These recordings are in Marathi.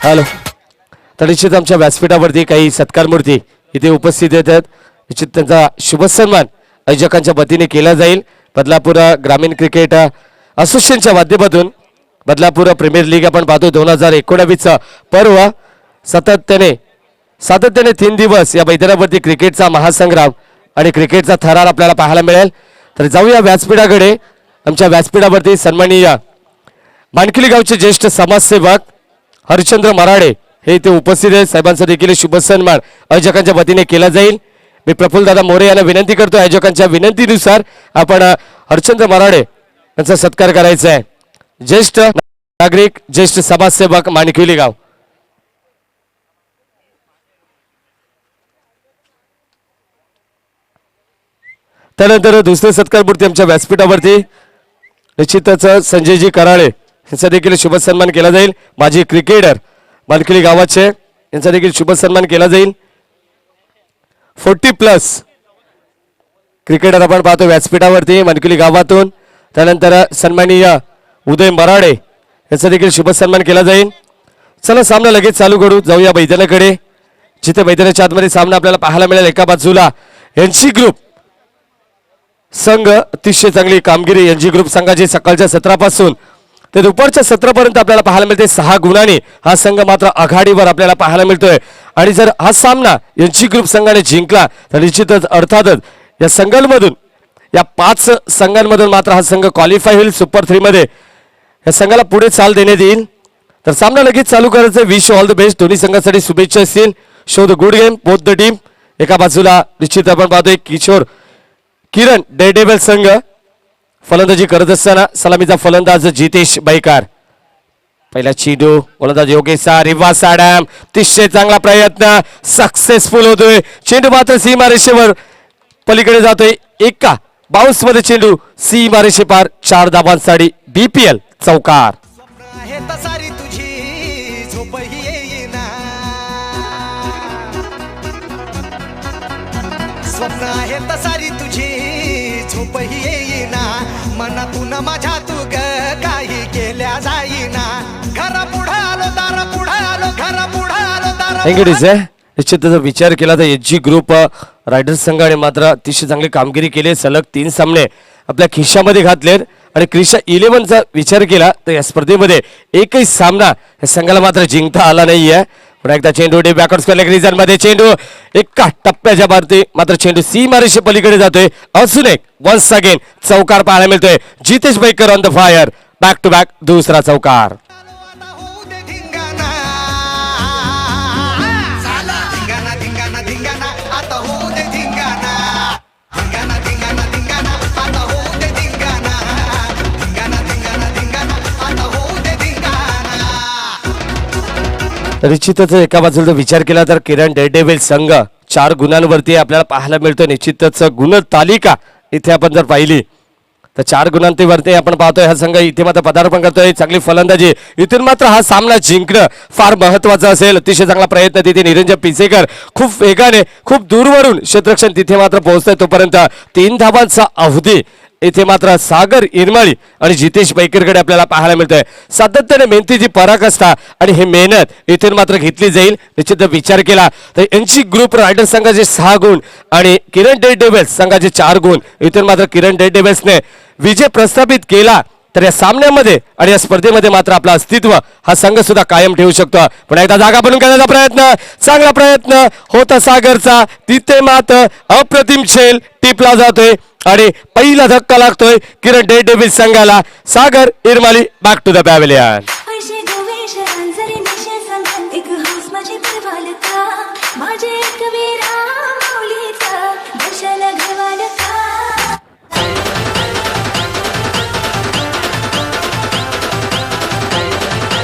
हॅलो. तर निश्चित आमच्या व्यासपीठावरती काही सत्कार मूर्ती इथे उपस्थित आहेत. निश्चित त्यांचा शुभ सन्मान आयोजकांच्या वतीने केला जाईल. बदलापूर ग्रामीण क्रिकेट असोसिएशनच्या माध्यमातून बदलापूर प्रीमियर लीग आपण पाहतो 2019 पर्व सातत्याने 3 दिवस या मैदानावरती क्रिकेटचा महासंग्राम आणि क्रिकेटचा थरार आपल्याला पाहायला मिळेल. तर जाऊया व्यासपीठाकडे. आमच्या व्यासपीठावरती सन्माननीय मानकिली गावचे ज्येष्ठ समाजसेवक हरिश्चंद्र मराडे हे इथे उपस्थित आहेत. साहेबांचा देखील शुभ सन्मान आयोजकांच्या वतीने केला जाईल. मी प्रफुल्लदादा मोरे यांना विनंती करतो आयोजकांच्या विनंतीनुसार आपण हरिश्चंद्र मराडे यांचा सत्कार करायचा आहे. ज्येष्ठ नागरिक ज्येष्ठ समाजसेवक मानकिली गाव. त्यानंतर दुसरे सत्कार मूर्ती आमच्या व्यासपीठावरती निश्चितच संजयजी कराळे यांचा देखील शुभ सन्मान केला जाईल. माजी क्रिकेटर मानकिली गावाचे यांचा देखील शुभ सन्मान केला जाईल. 40+ क्रिकेटर आपण पाहतो व्यासपीठावरती मानकिली गावातून. त्यानंतर सन्माननीय उदय मराडे यांचा देखील शुभ सन्मान केला जाईल. चला सामना लगेच चालू करू. जाऊया मैदानाकडे जिथे मैदानाच्या आतमध्ये सामना आपल्याला पाहायला मिळेल. एका बाजूला एनजी ग्रुप संघ अतिशय चांगली कामगिरी. एनजी ग्रुप संघाची सकाळच्या 17 पासून ते दुपारच्या 17 पर्यंत आपल्याला पाहायला मिळते. 6 गुणांनी हा संघ मात्र आघाडीवर आपल्याला पाहायला मिळतोय. आणि जर हा सामना एनजी ग्रुप संघाने जिंकला तर निश्चितच अर्थातच या संघांमधून या 5 संघांमधून मात्र हा संघ क्वालिफाय होईल सुपर 3 मध्ये. या संघाला पुढे चाल देण्यात येईल. तर सामना लगेच चालू करायचा. Wish all the best. दोन्ही संघांसाठी शुभेच्छा असतील. Show the good game both the team. एका बाजूला निश्चित आपण पाहतोय किरण डेडेबल संघ फलंदाजी करत असताना सलामीचा फलंदाज जितेश बैकार. पहिला चेंडू गोलंदाज योगेश रिवास आडम. अतिशय चांगला प्रयत्न सक्सेसफुल होतोय. चेंडू मात्र सीमारेषेवर पलीकडे जातोय. एका बाउन्स मध्ये चेंडू सीमारेषे पार. 4 धावांसाठी बीपीएल चौकार. स्वप्न आहे तसारी तुझी झोपही येईना मनातून माझ्या तू काही केल्या जाईना. घरा पुढे आलो दारा पुढे आलो घरा पुढे आलो दारा. निश्चित जर विचार केला तर एचजी ग्रुप रायडर्स संघाने मात्र अतिशय चांगली कामगिरी केली. सलग 3 सामने आपल्या खिशामध्ये घातलेत. आणि क्रिशा 11चा विचार केला तर या स्पर्धेमध्ये एकही सामना या संघाला मात्र जिंकता आला नाहीये. पुन्हा एकदा चेंडू बॅकवर्ड स्क्वेअर रिजन मध्ये चेंडू एका टप्प्याच्या भारती मात्र चेंडू सीमारेषे पलीकडे जातोय. अजून एक वन्स अगेन चौकार पाहायला मिळतोय. Jitesh Baikar on the fire. Back to back दुसरा चौकार. निश्चितच एका बाजूला विचार केला तर किरण डेडेव्हिल संघ 4 गुणांवरती आपल्याला पाहायला मिळतो. निश्चितच गुण तालिका इथे आपण जर पाहिली तर 4 गुणांवरती आपण पाहतोय हा संघ इथे मात्र पदार्पण करतोय. चांगली फलंदाजी. इथून मात्र हा सामना जिंकणं फार महत्वाचं असेल. अतिशय चांगला प्रयत्न तिथे निरंजन पिसेकर खूप वेगाने खूप दूरवरून क्षेत्ररक्षण तिथे मात्र पोहोचतोय. तोपर्यंत 3 धावांचा अवधी इथे मात्र सागर इरमाळी आणि जितेश बैकरकडे आपल्याला पाहायला मिळतोय. सातत्याने मेहनतीची पराकाष्ठा आणि हे मेहनत इथून मात्र घेतली जाईल. निश्चित विचार केला तर एनजी ग्रुप रायडर्स संघाचे 6 गुण आणि किरण डेडेव्हिल्स संघाचे 4 गुण. इथून मात्र किरण डेडेव्हिल्सने विजय प्रस्थापित केला तर या सामन्यामध्ये आणि या स्पर्धेमध्ये मात्र आपलं अस्तित्व हा संघ सुद्धा कायम ठेवू शकतो. पुन्हा एकदा जागा बनवून करण्याचा प्रयत्न. चांगला प्रयत्न होता सागरचा. तिथे मात्र अप्रतिम झेल टिपला जातोय आणि पहिला धक्का लागतोय किरण डेडेव्हिल्स संघाला. Sagar Irmali back to the pavilion.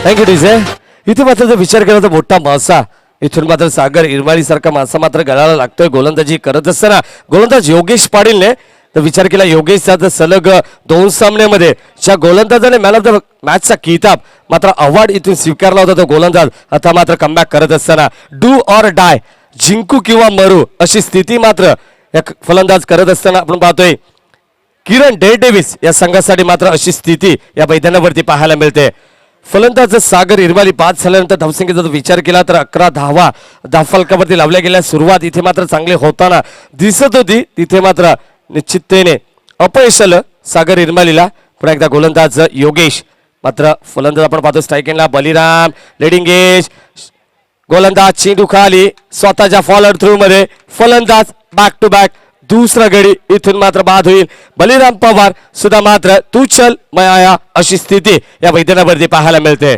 Thank you DJ. इथे मात्र जर विचार केला तर मोठा मासा इथून मात्र सागर इरमाली सारखा मासा मात्र गळाला लागतोय. गोलंदाजी करत असताना गोलंदाज योगेश पाटीलने तर विचार केला योगेशचा तर सलग 2 सामन्यामध्ये ज्या गोलंदाजाने मॅन ऑफ द मॅचचा किताब मात्र अवॉर्ड इथून स्वीकारला होता तो गोलंदाज आता मात्र कमबॅक करत असताना डू ऑर डाय जिंकू किंवा मरू अशी स्थिती मात्र या फलंदाज करत असताना आपण पाहतोय. किरण डेडेव्हिल्स या संघासाठी मात्र अशी स्थिती या मैदानावरती पाहायला मिळते. फलंदाज सागर इरमाली बाद झाल्यानंतर धावसंख्येचा जर विचार केला तर 11 धावा धाफलकावरती लावल्या गेल्या. सुरुवात इथे मात्र चांगली होताना दिसत होती, तिथे मात्र निश्चिततेने अपयश आलं सागर इरमालीला. पुन्हा एकदा गोलंदाज योगेश, मात्र फलंदाज आपण पाहतो स्ट्राईक एंडला बलिराम लेडिंग एज. गोलंदाज चेंडू खाली स्वतःच्या फॉलोअर थ्रू मध्ये फलंदाज बॅक टू बॅक दुसरा गडी इथून मात्र बाद होईल. बलिराम पवार सुद्धा मात्र तू चल मैं आया अशी स्थिती या मैदानावरती पाहायला मिळते.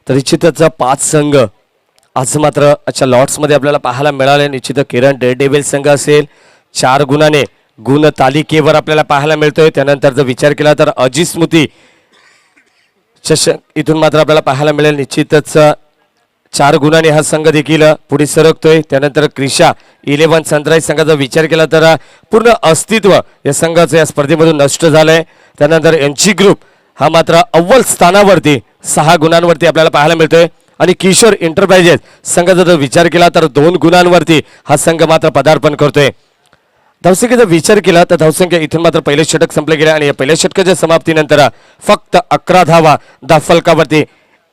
तर निश्चितच 5 संघ आज मात्र अच्छा लॉट्स मध्ये आपल्याला पाहायला मिळाले. निश्चित किरण डेअरडेव्हिल संघ असेल 4 गुणाने गुण तालिकेवर आपल्याला पाहायला मिळतोय. त्यानंतर जर विचार केला तर अजी स्मृती चषक इथून मात्र आपल्याला पाहायला मिळेल. निश्चितच 4 गुणाने हा संघ देखील पुढे सरकतोय. त्यानंतर क्रिशा 11 सनराईज संघाचा विचार केला तर पूर्ण अस्तित्व या संघाचं या स्पर्धेमधून नष्ट झालंय. त्यानंतर एनजी ग्रुप हा मात्र अव्वल स्थानावरती 6 गुणांवरती आपल्याला पाहायला मिळतोय. आणि किशोर एंटरप्राइजेस संघाचा जर विचार केला तर 2 गुणांवरती हा संघ मात्र पदार्पण करतोय. धावसंख्येचा विचार केला तर धावसंख्या इथून मात्र पहिले षटक संपले गेले आणि या पहिल्या षटकाच्या समाप्तीनंतर फक्त 11 धावा धाफलकावरती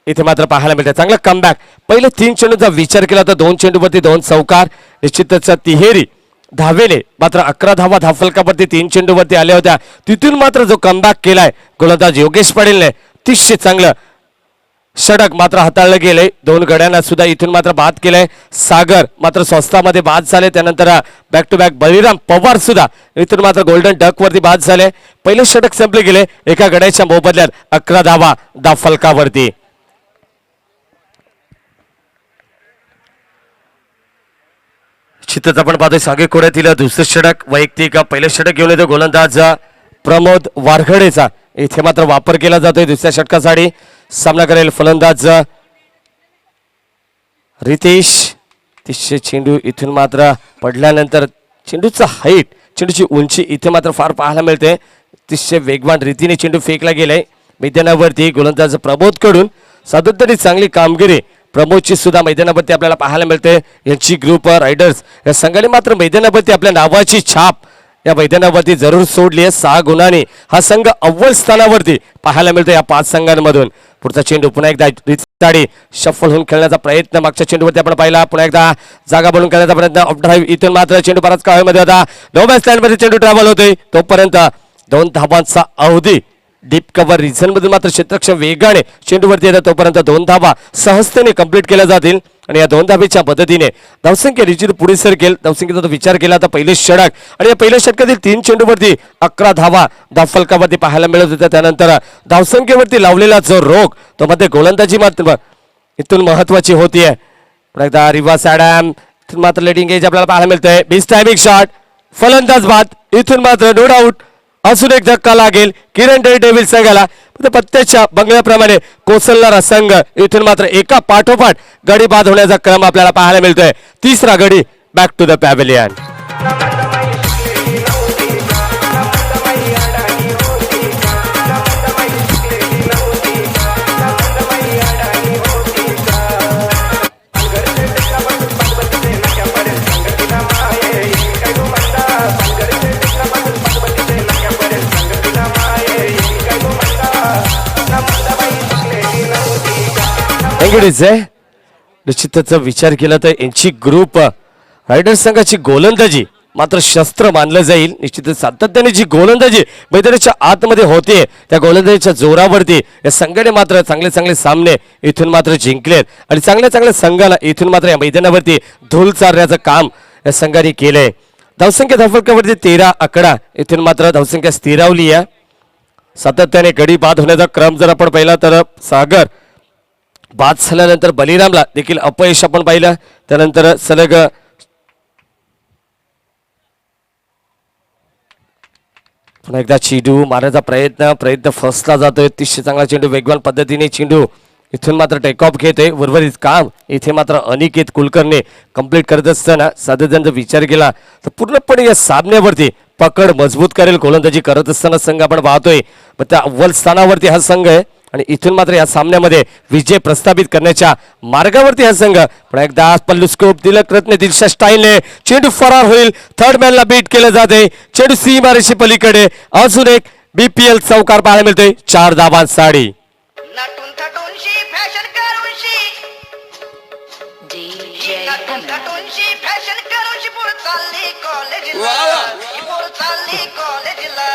इथे मात्र पाहायला मिळते. चांगला कमबॅक. पहिले 3 चेंडूचा विचार केला तर 2 चेंडूवरती 2 चौकार. निश्चितच तिहेरी धावेने मात्र 11 धावा धाफलकावरती 3 चेंडूवरती आल्या होत्या. तिथून मात्र जो कमबॅक केलाय गोलंदाज योगेश पाटीलने अतिशय चांगलं षटक मात्र हाताळलं गेलंय. 2 गड्यांना सुद्धा इथून मात्र बाद केलंय. सागर मात्र स्वस्तामध्ये बाद झाले. त्यानंतर back to back Baliram Pawar सुद्धा इथून मात्र गोल्डन डक वरती बाद झाले. पहिले षटक संपले गेले एका गड्याच्या मोबदल्यात 11 धावा धाफलकावरती. चित्रच आपण पाहतोय सागे कोड्यातील दुसरं षटक वैयक्तिक पहिलं षटक घेऊन येतो गोलंदाज प्रमोद वारखडेचा. इथे मात्र वापर केला जातोय दुसऱ्या षटकासाठी. सामना करेल फलंदाज रितेश. तिसरे चेंडू इथून मात्र पडल्यानंतर चेंडूचा हाईट चेंडूची उंची इथे मात्र फार पाहायला मिळते. तिसरे वेगवान रीतीने चेंडू फेकला गेलाय मैदानावरती गोलंदाज प्रमोद कडून. सातत्याने चांगली कामगिरी प्रमोदची सुद्धा मैदानावरती आपल्याला पाहायला मिळते. यांची ग्रुप रायडर्स या संघाने मात्र मैदानावरती आपल्या नावाची छाप या मैदानावरती जरूर सोडली आहे. 6 गुणांनी हा संघ अव्वल स्थानावरती पाहायला मिळतो या 5 संघांमधून. पुढचा चेंडू पुन्हा एकदा रिचाडी शफल होऊन खेळण्याचा प्रयत्न मागच्या चेंडूवरती आपण पाहिला. पुन्हा एकदा जागा बनवून खेळण्याचा प्रयत्न ऑफ ड्राईव्ह. इथून मात्र चेंडू बराच काळामध्ये होता. नो बॅट स्टँड मध्ये चेंडू ट्रॅव्हल होतोय तोपर्यंत 2 धावांचा अवधी. डीप कव्हर रिझन मध्ये मात्र क्षेत्ररक्षण वेगाने चेंडूवरती येतात तोपर्यंत 2 धावा सहजतेने कंप्लीट केल्या जातील. आणि या 2 धावेच्या मदतीने धावसंख्या निश्चित पुढे सरकेल. धावसंख्येचा विचार केला तर पहिले षटक आणि या पहिल्या षटकातील 3 चेंडूवरती 11 धावा धाफलकावरती पाहायला मिळत होत्या. त्यानंतर धावसंख्येवरती लावलेला जो रोग तो मध्ये गोलंदाजी मात्र इथून महत्वाची होतीये. एकदा रिवास ॲडम इथून मात्र लेडिंग एज आपल्याला पाहायला मिळतंय. बिस टायमिंग शॉट फलंदाज बाद. इथून मात्र नो डाऊट अजून एक धक्का लागेल किरण डेअरडेव्हिल संघाला. पत्त्याच्या बंगल्याप्रमाणे कोसळणारा संघ इथून मात्र एका पाठोपाठ गडी बाद होण्याचा क्रम आपल्याला पाहायला मिळतोय. तिसरा गडी बॅक टू द पॅव्हिलियन. निश्चितच विचार केला तर यांची ग्रुप रायडर्स संघाची गोलंदाजी मात्र शस्त्र मानलं जाईल. निश्चितच सातत्याने जी गोलंदाजी मैदानाच्या आतमध्ये होते त्या गोलंदाजीच्या जोरावरती या संघाने मात्र चांगले चांगले सामने इथून मात्र जिंकलेत आणि चांगल्या चांगल्या संघाला इथून मात्र या मैदानावरती धूल चारण्याचं काम या संघाने केलंय. धावसंख्या धाफलकावरती 13-11 इथून मात्र धावसंख्या स्थिरावली आहे. सातत्याने गडी बाद होण्याचा क्रम जर आपण पाहिला तर सागर बाद झाल्यानंतर बलिरामला देखील अपयश आपण पाहिलं. त्यानंतर सलग पुन्हा एकदा चेंडू मारण्याचा प्रयत्न फसला जातोय. अतिशय चांगला चेंडू वेगवान पद्धतीने चेंडू इथून मात्र टेक ऑफ घेतोय. उर्वरित काम इथे मात्र अनिकेत कुलकर्णी कंप्लीट करत असताना साधारण जर विचार केला तर पूर्णपणे या सामन्यावरती पकड मजबूत करेल गोलंदाजी करत असताना संघ आपण पाहतोय. मग त्या अव्वल स्थानावरती हा संघ आहे आणि इथून मात्र या सामन्यामध्ये विजय प्रस्थापित करण्याच्या मार्गावरती हा संघ. पण एकदा पल्लू स्कोप तिलक रत्ने दिलशा स्टाईलने चेंडू फरार होईल. थर्ड मॅनला बीट केलं जाते. चेंडू सीमारेषे पलीकडे अजून एक BPL चौकार पाहायला मिळतोय. 4 धावांसाठी नटून थटूनशी फॅशन करूनशी नटून थटूनशी फॅशन करूनशी पुढे चालली कॉलेजला पुढे चालली कॉलेजला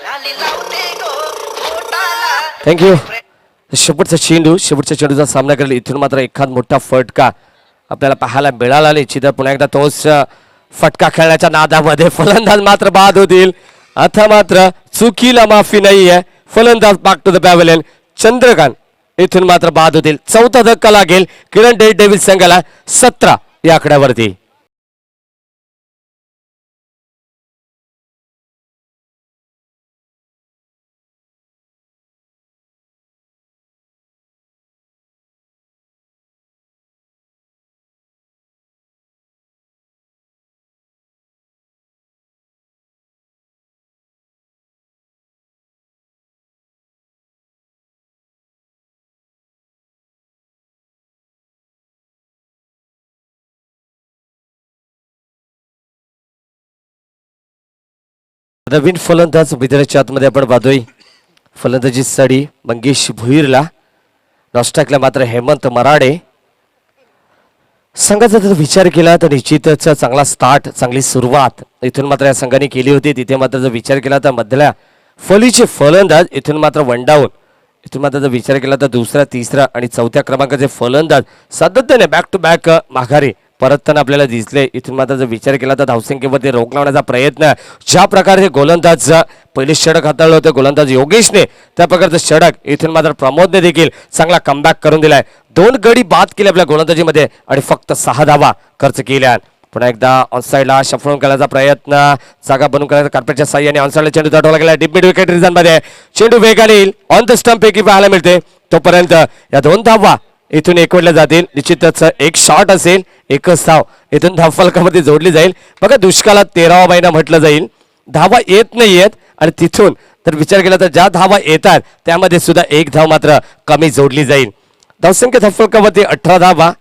राली लावते गो पोटाला. थँक्यू. शेवटच्या चेंडूचा सामना करेल. इथून मात्र एखाद मोठा फटका आपल्याला पाहायला मिळाला निश्चित. पुन्हा एकदा तोच फटका खेळण्याच्या नादामध्ये फलंदाज मात्र बाद होतील. आता मात्र चुकीला माफी नाही आहे. फलंदाज back to the pavilion. Chandrakant इथून मात्र बाद होतील. चौथा धक्का लागेल किरण डेव्हिड संघाला 17 या आकड्यावरती. नवीन फलंदाज विदर्भाच्या आतमध्ये आपण पाहतोय. फलंदाजी साडी मंगेश भुईरला. नॉस्टॅकला मात्र हेमंत मराडे. संघाचा जर विचार केला तर निश्चितच चांगला स्टार्ट चांगली सुरुवात इथून मात्र या संघाने केली होती. तिथे मात्र जर विचार केला तर मधल्या फलीचे फलंदाज इथून मात्र वनडाऊन. इथून मात्र जर विचार केला तर दुसरा तिसरा आणि चौथ्या क्रमांकाचे फलंदाज सातत्याने बॅक टू बॅक माघारी परतताना आपल्याला दिसले. इथून मात्र जर विचार केला तर धावसंख्येवरती रोख लावण्याचा प्रयत्न ज्या प्रकारे गोलंदाज पहिले षटक हाताळलं होतं गोलंदाज योगेशने त्या प्रकारचं षटक इथून मात्र प्रमोदने देखील चांगला कमबॅक करून दिलाय. 2 गडी बाद केले आपल्या गोलंदाजीमध्ये आणि फक्त 6 धावा खर्च केल्या. पुन्हा एकदा ऑनसाइडला शफळून करण्याचा प्रयत्न जागा बनवून करायचा कार्पेटच्या साह्याने ऑनसाइडला चेंडू दाटवला गेला. डीप मिड विकेट रिझन मध्ये चेंडू वेगाने येईल. ऑन द स्टंप पैकी पाहायला मिळते. तोपर्यंत या 2 धावा इथून एकवडल्या जातील. निश्चितच एक शॉट असेल. एकच धाव इथून धावफलकामध्ये जोडली जाईल. बघा दुष्काळात 13वा महिना म्हटलं जाईल. धावा येत नाहीयेत आणि तिथून तर विचार केला तर ज्या धावा येतात त्यामध्ये सुद्धा एक धाव मात्र कमी जोडली जाईल. धावसंख्या धावफलकामध्ये 18 धावा.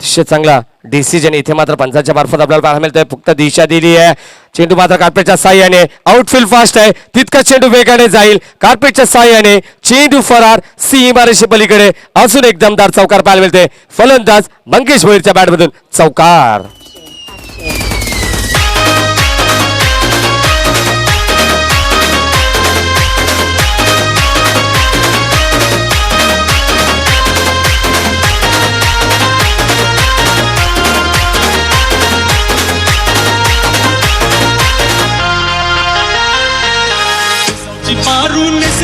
अतिशय चांगला डिसिजन इथे मात्र पंचांच्या मार्फत आपल्याला पाहायला मिळतोय. फक्त दिशा दिली आहे. चेंडू मात्र कार्पेटच्या साह्याने आउटफील्ड फास्ट आहे. तितका चेंडू वेगाने जाईल. कार्पेटच्या साह्याने चेंडू फरार सीमारेषे पलीकडे अजून एक दमदार चौकार पाहायला मिळते. फलंदाज मंगेश भोईरच्या बॅटमधून चौकार.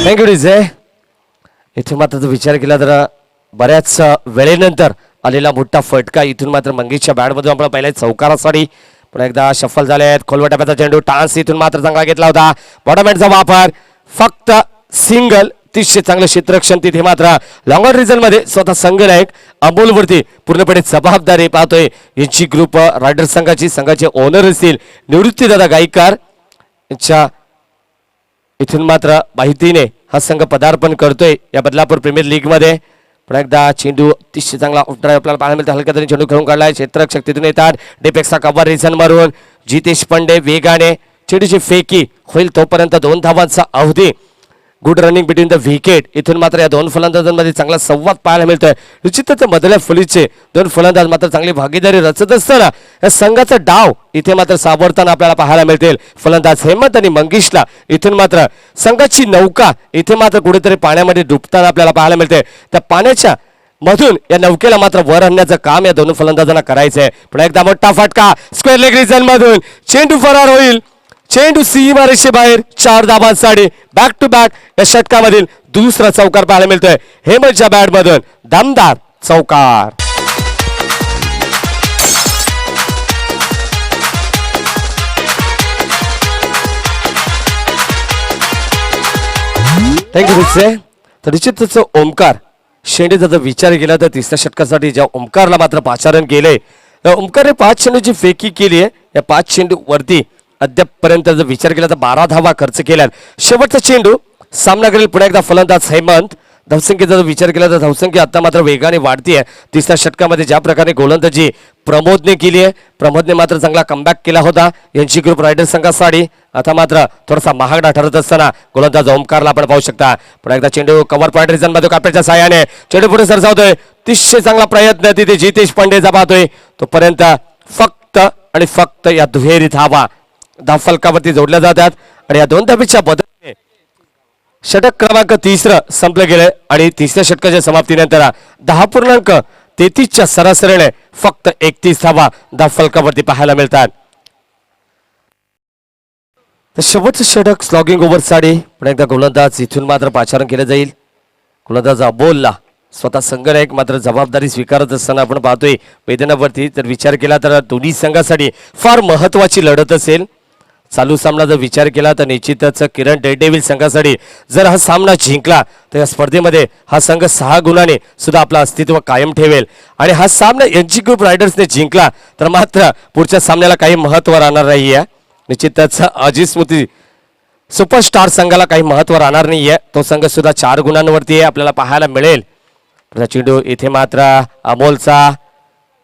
Thank you DJ. इथे मात्र जर विचार केला तर बऱ्याच वेळेनंतर आलेला मोठा फटका इथून मात्र मंगेशच्या बॅटमधून आपण पाहिला चौकारासाठी. पुन्हा एकदा शफल झाले आहेत. खोलवा टप्प्याचा चेंडू टान्स इथून मात्र चांगला घेतला होता. बॉटमॅनचा वापर फक्त सिंगल. अतिशय चांगलं क्षेत्ररक्षण तिथे मात्र लॉंगर रिजन मध्ये स्वतः संघनायक अमोलवरती पूर्णपणे जबाबदारी पाहतोय. यांची ग्रुप रायडर संघाचे ओनर असतील निवृत्तीदादा गायकवाड यांच्या इथून मात्र माहितीने हा संघ पदार्पण करतोय या बदलापूर प्रीमियर लीग मध्ये. पण एकदा चेंडू अतिशय चांगला आपल्याला पाहायला मिळतं. हलक्या तरी चेंडू खेळून काढलाय. क्षेत्ररक्षक तिथून येतात. डेपेक्सचा कव्हर रिझन मारून जितेश पंडे वेगाने चेंडूची फेकी होईल तोपर्यंत 2 धावांचा अवधी. Good running between the wicket. इथून मात्र या 2 फलंदाजांमध्ये चांगला संवाद पाहायला मिळतोय. निश्चितच मधल्या फलीचे 2 फलंदाज मात्र चांगली भागीदारी रचत असताना या संघाचा डाव इथे मात्र सावरताना आपल्याला पाहायला मिळतील. फलंदाज हेमंत आणि मंगेशला इथून मात्र संघाची नौका इथे मात्र कुठेतरी पाण्यामध्ये डुबताना आपल्याला पाहायला मिळते. त्या पाण्याच्या मधून या नौकेला मात्र वर आणण्याचं काम या 2 फलंदाजांना करायचंय. पुन्हा एकदा मोठा फटका स्क्वेअर लेग रिजन मधून चेंडू फरार होईल. चेंडू सीमारेषे बाहेर. 4 धावांसाठी बॅक टू बॅक या षटकामधील दुसरा चौकार पाहायला मिळतोय. हेमंतच्या बॅट मधून दमदार चौकार. थँक्यू. तर निश्चितच ओमकार शेंडीचा जर विचार केला तर तिसऱ्या षटकासाठी ज्या ओमकारला मात्र पाचारण केलंय, ओमकारने 5 चेंडूची फेकी केली आहे. या 5 चेंडू वरती अद्यापपर्यंत जर विचार केला तर 12 धावा खर्च केल्यात. शेवटचा चेंडू सामना करेल पुन्हा एकदा फलंदाज हेमंत. धावसंख्येचा जर विचार केला तर धावसंख्या आता मात्र वेगाने वाढतीये. तिसऱ्या षटकामध्ये ज्या प्रकारे गोलंदाजी प्रमोदने केली आहे, प्रमोदने मात्र चांगला कमबॅक केला होता यांची ग्रुप रायडर संघासाठी. आता मात्र थोडासा महागडा ठरत असताना गोलंदाज ओमकारला आपण पाहू शकता. पुन्हा एकदा चेंडू कव्हर पॉइंट रिझन मध्ये कापड्याच्या साहाय्याने चेंडू पुढे सरसावतोय. 30 चांगला प्रयत्न तिथे जितेश पांडेचा पाहतोय. तोपर्यंत फक्त आणि फक्त या दुहेरी धावा धावफलकावरती जोडल्या जातात आणि या 2 धावेच्या बदलाने षटक क्रमांक 3 संपलं गेलंय आणि तिसऱ्या षटकाच्या समाप्तीनंतर 10.33च्या सरासरीने फक्त 31 धावा धावफलकावरती पाहायला मिळतात. तर शेवटचं षटक स्लॉगिंग ओव्हरसाठी पण एकदा गोलंदाज इथून मात्र पाचारण केलं जाईल. गोलंदाज अबोलला स्वतः संघनायक मात्र जबाबदारी स्वीकारत असताना आपण पाहतोय मैदानावरती. जर विचार केला तर दोन्ही संघासाठी फार महत्वाची लढत असेल. चालू सामना जर विचार केला तर निश्चितच किरण डेअरडेव्हिल संघासाठी जर हा सामना जिंकला तर या स्पर्धेमध्ये हा संघ 6 गुणाने सुद्धा आपलं अस्तित्व कायम ठेवेल. आणि हा सामना एनजी ग्रुप रायडर्सने जिंकला तर मात्र पुढच्या सामन्याला काही महत्व राहणार नाही आहे. निश्चितच अजित स्मृती सुपरस्टार संघाला काही महत्व राहणार नाहीये. तो संघ सुद्धा 4 गुणांवरती आपल्याला पाहायला मिळेल. चेंडू इथे मात्र अमोलचा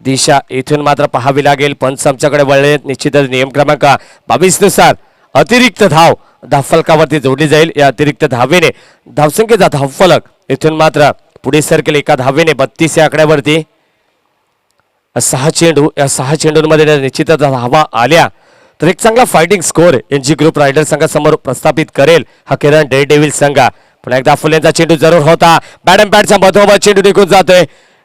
दिशा इथून मात्र पाहावी लागेल. पंच आमच्याकडे वळले. निश्चितच नियम क्रमांक 22 नुसार अतिरिक्त धाव धावफलकावरती जोडली जाईल. या अतिरिक्त धावेने धावसंख्येचा धावफलक इथून मात्र पुढे सरकेल 1 धावेने 32 या आकड्यावरती. 6 चेंडू, या 6 चेंडूंमध्ये निश्चितच धावा आल्या तर एक चांगला fighting score NG group raider संघासमोर प्रस्थापित करेल हा किरण डेअरडेव्हिल संघ. पुन्हा एकदा फुलेंचा चेंडू जरूर होता. बॅट अँड बॅटच्या मधोमध चेंडू निघून जातोय.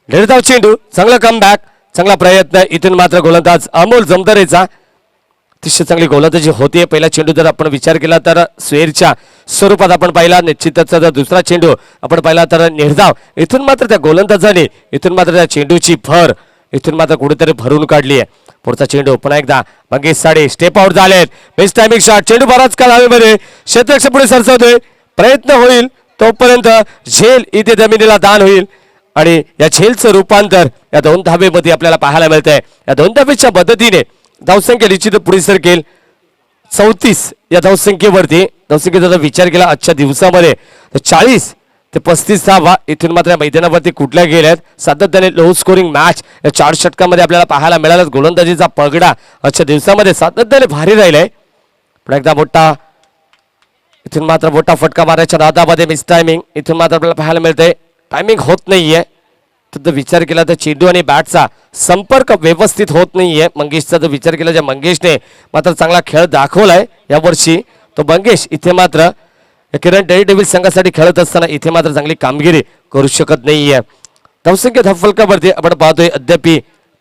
1.5 धाव चेंडू, चांगला कमबॅक, चांगला प्रयत्न इथून मात्र गोलंदाज अमोल जमदारेचा. अतिशय चांगली गोलंदाजी होतीये. पहिला चेंडू जर आपण विचार केला तर स्वेरच्या स्वरूपात आपण पाहिला. निश्चितच जर दुसरा चेंडू आपण पाहिला तर निर्धाव. इथून मात्र त्या गोलंदाजाने इथून मात्र त्या चेंडूची भर इथून मात्र कुठेतरी भरून काढली आहे. पुढचा चेंडू पुन्हा एकदा मंगेश साडे स्टेप आउट झालेत. Best timing shot. चेंडू बराच काळ हवेमध्ये क्षेत्ररक्षक पुढे सरसावतोय. प्रयत्न होईल तोपर्यंत झेल इथे जमिनीला दान होईल आणि या झेलचं रूपांतर या 2 धावेमध्ये आपल्याला पाहायला मिळतंय. या 2 धावेच्या मदतीने धावसंख्या निश्चित पुढे सरकेल 34 या धावसंख्येवरती. धावसंख्येचा जर विचार केला आजच्या दिवसामध्ये तर 40 ते 35 धावा इथून मात्र मैदानावरती कुठल्या गेल्यात. सातत्याने लो स्कोरिंग मॅच या 4 षटकामध्ये आपल्याला पाहायला मिळाला. गोलंदाजीचा पगडा आजच्या दिवसामध्ये सातत्याने भारी राहिलाय. पण एकदा मोठा इथून मात्र मोठा फटका मारायच्या नादामध्ये मिस टायमिंग इथून मात्र आपल्याला पाहायला मिळतंय. टायमिंग होत नाहीये. तर विचार केला तर चेंडू आणि बॅटचा संपर्क व्यवस्थित होत नाहीये. मंगेशचा जर विचार केला तर मंगेशने मात्र चांगला खेळ दाखवलाय यावर्षी. तो मंगेश इथे मात्र किरण डेअरडेव्हिल संघासाठी खेळत असताना इथे मात्र चांगली कामगिरी करू शकत नाहीये. धावसंख्या धावफलकावरती आपण पाहतोय अद्याप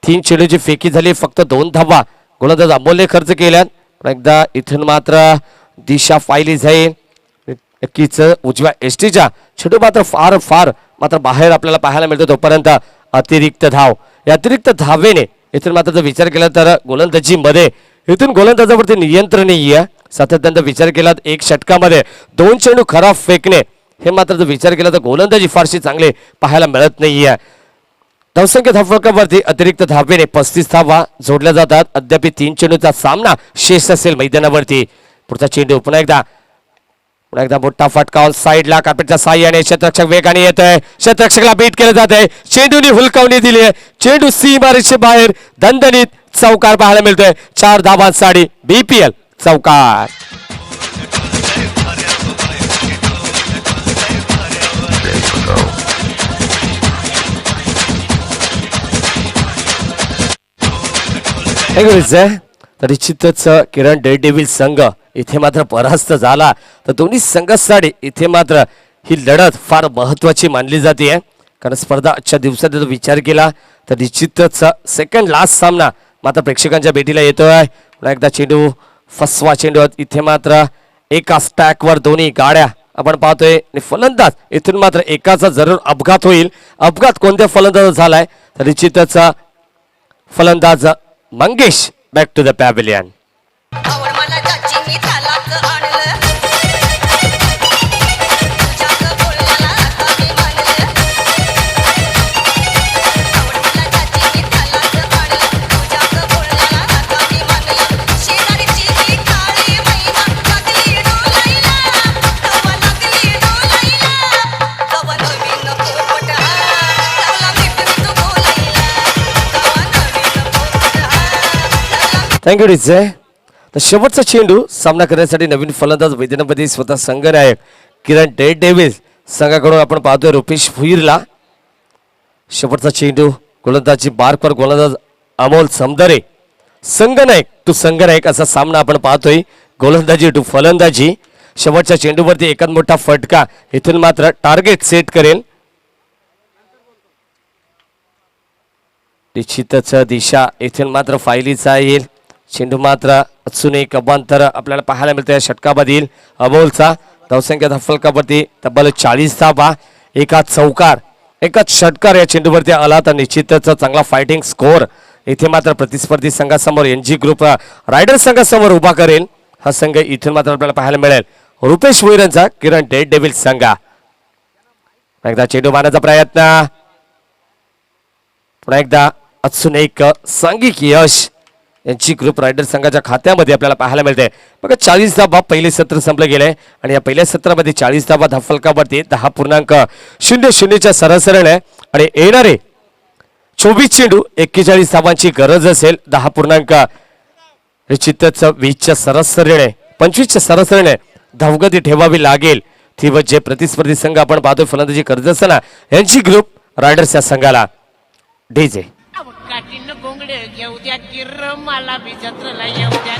3 चेंडूची फेकी झाली. फक्त 2 धावा गोलंदाज अमोलने खर्च केल्यात. पण एकदा इथून मात्र दिशा पाहिली जाईल. नक्कीच उजव्या एसटीच्या चेंडू मात्र फार मात्र बाहेर आपल्याला पाहायला मिळतो. तोपर्यंत अतिरिक्त धाव. या अतिरिक्त धावेने इथून मात्र जर विचार केला तर गोलंदाजीमध्ये इथून गोलंदाजावरती नियंत्रण नाहीये. सातत्याने विचार केला 1 षटकामध्ये 2 चेंडू खराब फेकणे हे मात्र जर विचार केला तर गोलंदाजी फारशी चांगले पाहायला मिळत नाहीये. धावसंख्या धावफलकावरती अतिरिक्त धावेने 35 धावा जोडल्या जातात. अद्याप 3 चेंडूचा सामना शेष असेल मैदानावरती. पुढचा चेंडू पुन्हा एकदा मोठा फटका ऑन साईडला कार्पेटच्या साह्याने क्षेत्ररक्षक वेगाने येत आहे. क्षेत्ररक्षकला बीट केलं जात आहे. चेंडूने हुलकावणी दिली आहे. चेंडू सीमारेषे बाहेर दणदणीत चौकार पाहायला मिळतोय. 4 धावांसाठी BPL चौकार. तर निश्चितच किरण डेअरडेव्हिल संघ इथे मात्र परास्त झाला तर दोन्ही संघासाठी इथे मात्र ही लढत फार महत्वाची मानली जाते. कारण स्पर्धा आजच्या दिवसात जर विचार केला तर निश्चितच सेकंड लास्ट सामना मात्र प्रेक्षकांच्या भेटीला येतोय. पुन्हा एकदा चेंडू फसवा चेंडू इथे मात्र एका स्टॅकवर दोन्ही गाड्या आपण पाहतोय. आणि फलंदाज इथून मात्र एकाचा जरूर अपघात होईल. अपघात कोणत्या फलंदाज झालाय तर निश्चितच फलंदाज Mangesh. Back to the pavilion. आवड मला ज्याची मी त्यालाच आणलं. तुझ्याच बोलण्याला आता मी मानलं. Thank you DJ. तर शेवटचा चेंडू सामना करण्यासाठी नवीन फलंदाज मैदानामध्ये स्वतः संघनायक किरण डेव्हिस संघाकडून आपण पाहतोय रुपेश भुईरला. शेवटचा चेंडू गोलंदाजी बारकर गोलंदाज अमोल समदरे. संघनायक टू संघनायक असा सामना आपण पाहतोय. गोलंदाजी टू फलंदाजी. शेवटच्या चेंडूवरती एकाच मोठा फटका इथून मात्र टार्गेट सेट करेल. निश्चितच दिशा इथून मात्र फायलीचा येईल. चेंडू मात्र अजून एक अबांतर आपल्याला पाहायला मिळतं या षटकामधील अमोलचा. धावसंख्या धाफलकावरती तब्बल 40 धावा. एका चौकार एकाच षटकार या चेंडूवरती आला तर निश्चितच चांगला फायटिंग स्कोअर इथे मात्र प्रतिस्पर्धी संघासमोर NG ग्रुप रायडर संघासमोर उभा करेल. हा संघ इथून मात्र आपल्याला पाहायला मिळेल रुपेश भुईरचा किरण डेव्हिस संघ. एकदा चेंडू मारण्याचा प्रयत्न. पुन्हा एकदा अजून एक सांघिक यश NG ग्रुप रायडर संघाच्या खात्यामध्ये आपल्याला पाहायला मिळते. बघा 40 धावा पहिले सत्र संपलं गेलंय आणि या पहिल्या सत्रामध्ये 40 धावा धावफलकावरती 10.00च्या सरासरीने आणि येणारे 24 चेंडू 41 धावांची गरज असेल. 10. निश्चितच 20च्या सरासरीने 25च्या सरासरीने धावगती ठेवावी लागेल. ती जे प्रतिस्पर्धी संघ आपण पाहतोय फलंदाजी करत असताना NG ग्रुप रायडर्स या संघाला डीजे. काठीनं गोंगडे घेऊ द्या किर मला बी जत्रेला येऊ द्या.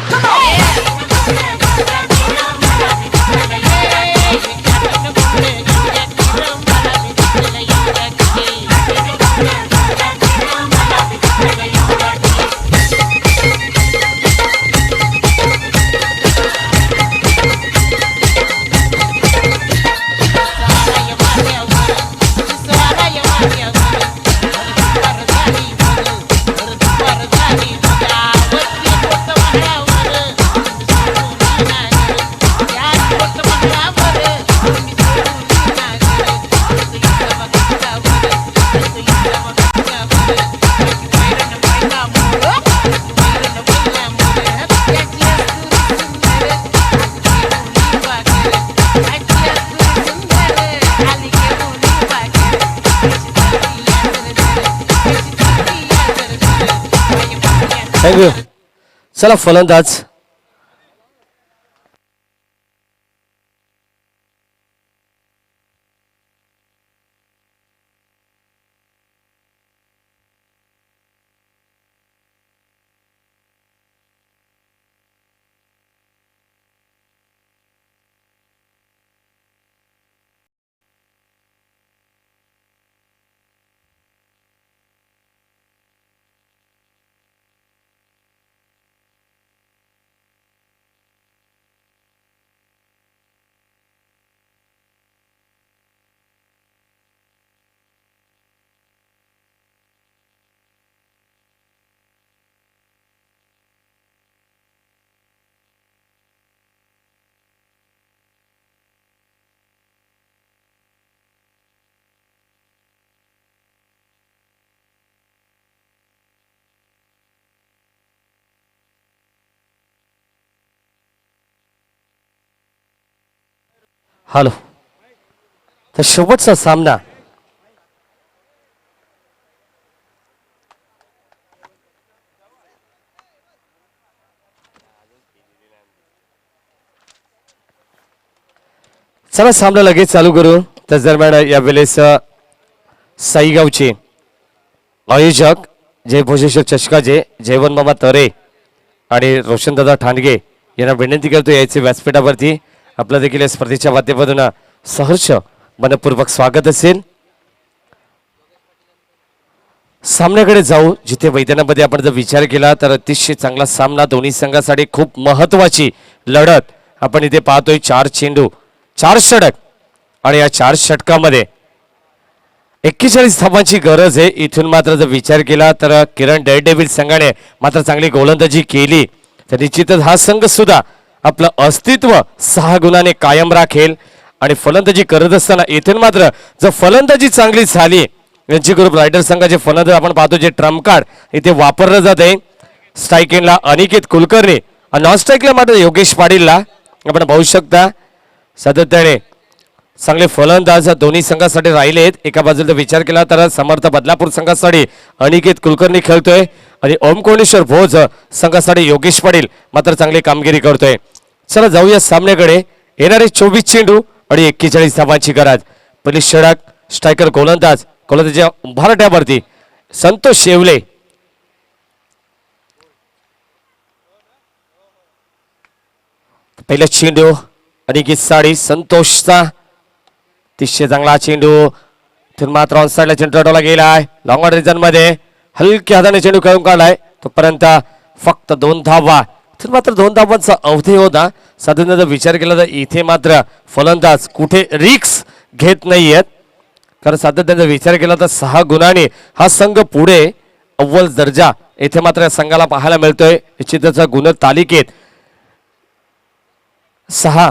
थँक्यू. चला फलंदाज हॅलो. तर शेवटचा सामना चला सामना लगेच चालू करू. त्याच दरम्यान यावेळेस साईगावचे आयोजक जय भोजेश्वर चषकाचे जयवंत मामा तरे आणि रोशनदादा ठाणगे यांना विनंती करतो यायचे व्यासपीठावरती. आपलं देखील या स्पर्धेच्या माध्यमातून सहर्ष मनपूर्वक स्वागत असेल. सामन्याकडे जाऊ. जिथे मैदानामध्ये आपण जर विचार केला तर अतिशय चांगला सामना दोन्ही संघासाठी खूप महत्वाची लढत आपण इथे पाहतोय. 4 चेंडू 4 षटक आणि या 4 षटकामध्ये 41 धावांची गरज आहे. इथून मात्र जर विचार केला तर किरण डेव्हिस संघाने मात्र चांगली गोलंदाजी केली तर निश्चितच हा संघ सुद्धा आपलं अस्तित्व 6 गुणाने कायम राखेल. आणि फलंदाजी करत असताना इथून मात्र जर फलंदाजी चांगली झाली NG ग्रुप रायडर संघाचे फलंदाज आपण पाहतो जे ट्रम्प कार्ड इथे वापरलं जात आहे. स्ट्राईक एंडला अनिकेत कुलकर्णी आणि नॉन स्ट्राईकला मात्र योगेश पाटीलला आपण पाहू शकता. सातत्याने चांगले फलंदाज दोन्ही संघासाठी राहिलेत. एका बाजूला विचार केला तर समर्थ बदलापूर संघासाठी अनिकेत कुलकर्णी खेळतोय आणि ओम कोणेश्वर भोज संघासाठी योगेश पाटील मात्र चांगली कामगिरी करतोय. चला जाऊया सामन्याकडे. येणारे 24 चेंडू आणि 41 धावांची गरज. पहिली षटक स्ट्रायकर गोलंदाजीच्या उभारट्यावरती संतोष शेवले. पहिला चेंडू आणि साडी संतोषचा अतिशय चांगला चेंडू तिथून मात्र ऑन साईडला चेंडू अडवला गेलाय. लॉंग ऑन रिजन मध्ये हलक्या हाताने चेंडू खेळून काढलाय. तोपर्यंत फक्त 2 धावा. तर मात्र 2 धावांचा अवधी होता. साधारण जर विचार केला तर इथे मात्र फलंदाज कुठे रिक्स घेत नाहीयेत. कारण सातत्याचा विचार केला तर 6 गुणांनी हा संघ पुढे अव्वल दर्जा येथे मात्र या संघाला पाहायला मिळतोय. निश्चितच गुण तालिकेत 6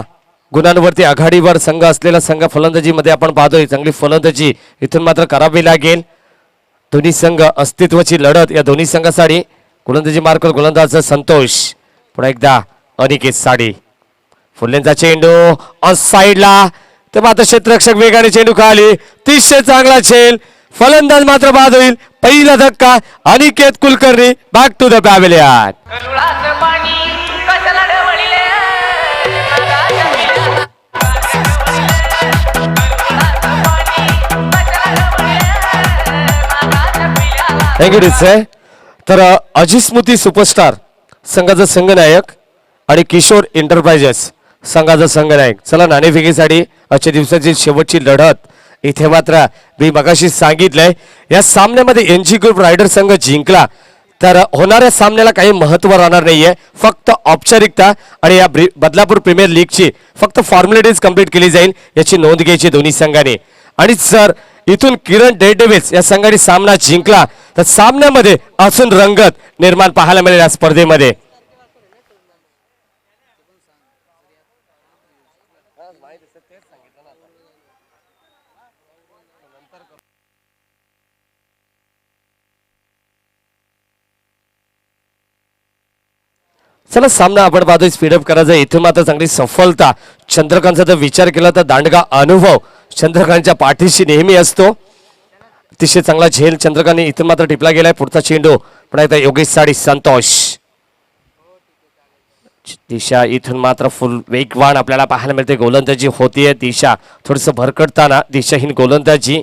गुणांवरती आघाडीवर संघ असलेला संघ फलंदाजीमध्ये आपण पाहतोय. चांगली फलंदाजी इथून मात्र करावी लागेल. दोन्ही संघ अस्तित्वाची लढत या दोन्ही संघासाठी. गोलंदाजी मार्क गोलंदाज संतोष. पुन्हा एकदा अनिकेत साडी. फुलेंचा चेंडू ऑन साईडला ते मात्र क्षेत्ररक्षक वेगाने चेंडू खाली. 30 चांगला झेल. फलंदाज मात्र बाद होईल. पहिला धक्का Aniket Kulkarni back to the pavilion. रुळाचं पाणी कशाला ढवळीले थँक्यू डिसे. तर अजी स्मृती सुपरस्टार संघाचा संघनायक आणि किशोर एंटरप्राइजेस संघाचा संघनायक. चला नाणेफेकीसाठी आजच्या दिवसाची शेवटची लढत. इथे मात्र मी मगाशी सांगितलंय या सामन्यामध्ये एनजी ग्रुप रायडर संघ जिंकला तर होणाऱ्या सामन्याला काही महत्व राहणार नाहीये. फक्त औपचारिकता आणि या बदलापूर प्रीमियर लीगची फक्त फॉर्मॅलिटीज कंप्लीट केली जाईल याची नोंद घ्यायची दोन्ही संघाने. आणि जर इथून किरण डेअरडेव्हिल्स या संघाने सामना जिंकला तर सामन्यामध्ये अजून रंगत निर्माण पाहायला मिळेल या स्पर्धेमध्ये. चला सामना आपण पाहतोय स्पीडअप करायचा. इथून मात्र चांगली सफलता. चंद्रकांतचा जर विचार केला तर दांडगा अनुभव चंद्रकांतच्या पाठीशी नेहमी असतो. अतिशय चांगला झेल चंद्रकांतने इथून मात्र टिपला गेलाय. पुढचा चेंडू पुन्हा एकदा योगेश साडी संतोष. दिशा इथून मात्र फुल वेगवान आपल्याला पाहायला मिळते. गोलंदाजी होतीये. दिशा थोडस भरकटताना दिशाहीन गोलंदाजी.